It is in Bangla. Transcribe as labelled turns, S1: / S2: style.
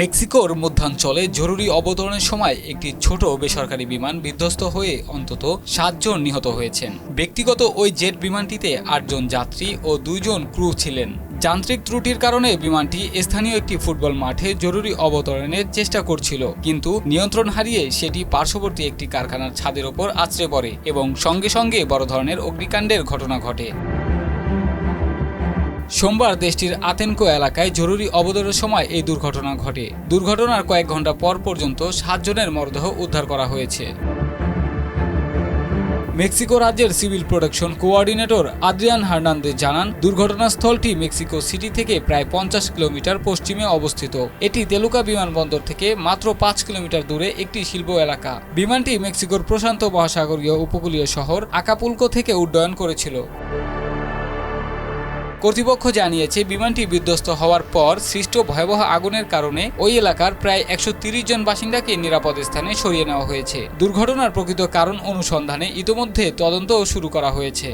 S1: মেক্সিকোর মধ্যাঞ্চলে জরুরি অবতরণের সময় একটি ছোট বেসরকারি বিমান বিধ্বস্ত হয়ে অন্তত 7 জন নিহত হয়েছেন। ব্যক্তিগত ওই জেট বিমানটিতে 8 জন যাত্রী ও 2 জন ক্রু ছিলেন। যান্ত্রিক ত্রুটির কারণে বিমানটি স্থানীয় একটি ফুটবল মাঠে জরুরি অবতরণের চেষ্টা করছিল, কিন্তু নিয়ন্ত্রণ হারিয়ে সেটি পার্শ্ববর্তী একটি কারখানার ছাদের ওপর আছড়ে পড়ে এবং সঙ্গে সঙ্গে বড় ধরনের অগ্নিকাণ্ডের ঘটনা ঘটে। সোমবার দেশটির আতেনকো এলাকায় জরুরি অবতরণের সময় এই দুর্ঘটনা ঘটে। দুর্ঘটনার কয়েক ঘন্টা পর পর্যন্ত 7 জনের মরদেহ উদ্ধার করা হয়েছে। মেক্সিকো রাজ্যের civil protection coordinator Adrian Hernandez জানান, দুর্ঘটনাস্থলটি মেক্সিকো সিটি থেকে প্রায় 50 কিলোমিটার পশ্চিমে অবস্থিত। এটি তেলুকা বিমানবন্দর থেকে মাত্র 5 কিলোমিটার দূরে একটি শিল্প এলাকা। বিমানটি মেক্সিকোর প্রশান্ত মহাসাগরীয় উপকূলীয় শহর আকাপুলকো থেকে উড্ডয়ন করেছিল। কর্তৃপক্ষ জানিয়েছে, বিমানটি বিধ্বস্ত হওয়ার পর সৃষ্ট ভয়াবহ আগুনের কারণে ওই এলাকার প্রায় 130 জন বাসিন্দাকে নিরাপদ স্থানে সরিয়ে নেওয়া হয়েছে। দুর্ঘটনার প্রকৃত কারণ অনুসন্ধানে ইতোমধ্যে তদন্তও শুরু করা হয়েছে।